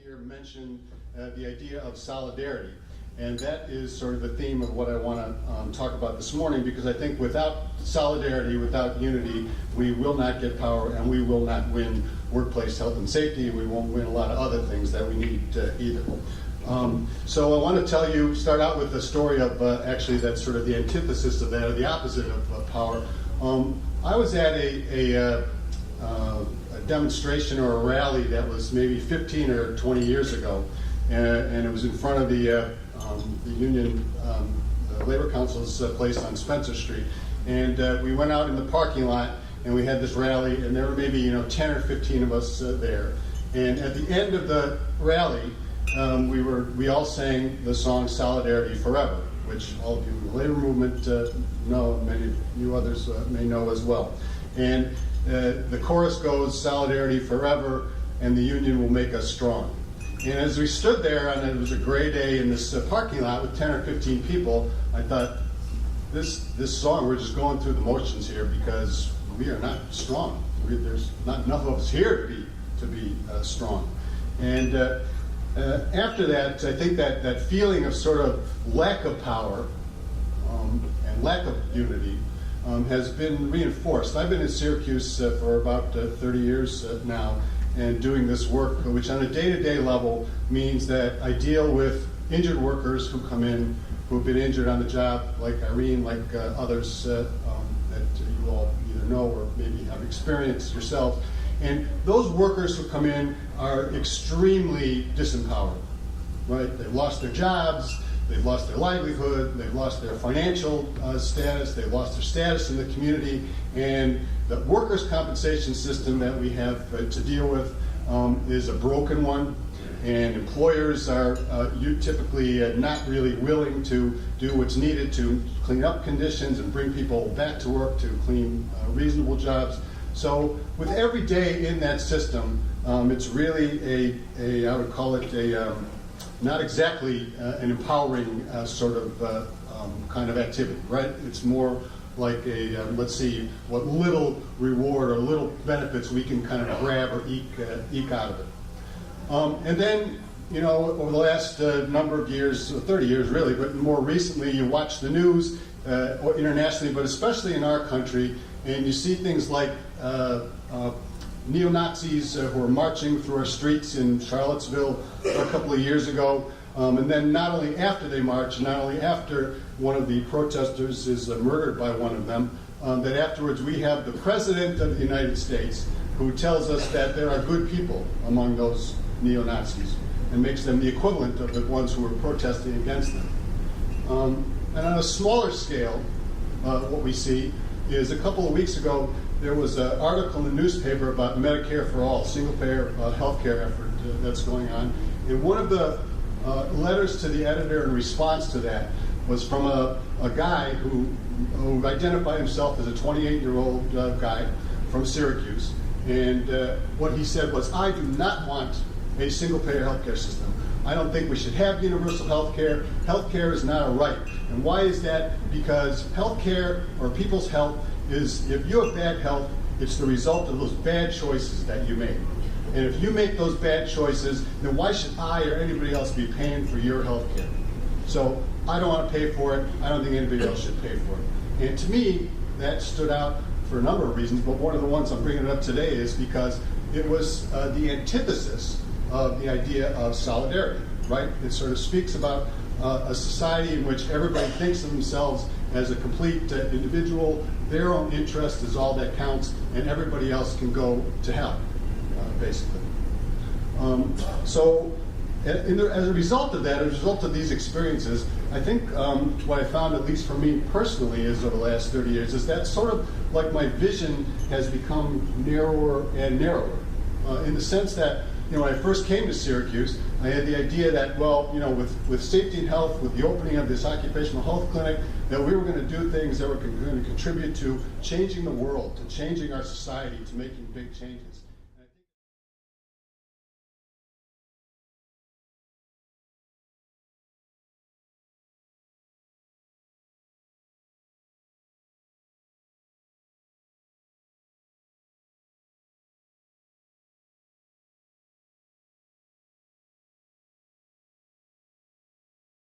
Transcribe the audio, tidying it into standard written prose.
here mention the idea of solidarity. And that is sort of the theme of what I want to talk about this morning, because I think without solidarity, without unity, we will not get power and we will not win workplace health and safety, and we won't win a lot of other things that we need either. So I want to start out with a story of actually that's sort of the antithesis of that, or the opposite of power. I was at a demonstration or a rally that was maybe 15 or 20 years ago, and it was in front of the Union Labor Council's place on Spencer Street. And we went out in the parking lot and we had this rally, and there were maybe 10 or 15 of us there. And at the end of the rally, we all sang the song "Solidarity Forever," which all of you in the labor movement know, and many of you others may know as well. And the chorus goes, "Solidarity forever, and the union will make us strong." And as we stood there, and it was a gray day in this parking lot with 10 or 15 people, I thought, this song, we're just going through the motions here because we are not strong. There's not enough of us here to be strong. And after that, I think that feeling of sort of lack of power and lack of unity has been reinforced. I've been in Syracuse for about 30 years now, and doing this work, which on a day-to-day level means that I deal with injured workers who come in, who have been injured on the job, like Irene, like others that you all either know or maybe have experienced yourself. And those workers who come in are extremely disempowered, right? They've lost their jobs, they've lost their livelihood, they've lost their financial status, they've lost their status in the community, and the workers' compensation system that we have to deal with is a broken one, and employers are typically not really willing to do what's needed to clean up conditions and bring people back to work to clean reasonable jobs. So with every day in that system, it's really I would call it not exactly an empowering sort of kind of activity, right? It's more like let's see what little reward or little benefits we can kind of grab or eke out of it. And then, over the last number of years, 30 years really, but more recently, you watch the news internationally, but especially in our country, and you see things like neo-Nazis who are marching through our streets in Charlottesville a couple of years ago. And then not only after they march, not only after one of the protesters is murdered by one of them, that afterwards we have the President of the United States who tells us that there are good people among those neo-Nazis and makes them the equivalent of the ones who were protesting against them. And on a smaller scale, what we see is a couple of weeks ago, there was an article in the newspaper about Medicare for All, single-payer health care effort that's going on. And one of the letters to the editor in response to that was from a guy who identified himself as a 28-year-old guy from Syracuse. And what he said was, "I do not want a single-payer healthcare system. I don't think we should have universal health care. Health care is not a right." And why is that? Because health care, or people's health, is, if you have bad health, it's the result of those bad choices that you made. And if you make those bad choices, then why should I or anybody else be paying for your health care? So I don't want to pay for it. I don't think anybody else should pay for it. And to me, that stood out for a number of reasons, but one of the ones I'm bringing up today is because it was the antithesis of the idea of solidarity, right? It sort of speaks about a society in which everybody thinks of themselves as a complete individual. Their own interest is all that counts, and everybody else can go to hell, basically. So as a result of that, as a result of these experiences, I think what I found, at least for me personally, is over the last 30 years, is that sort of like my vision has become narrower and narrower, in the sense that, when I first came to Syracuse, I had the idea that, well, with safety and health, with the opening of this occupational health clinic, that we were going to do things that were going to contribute to changing the world, to changing our society, to making big changes.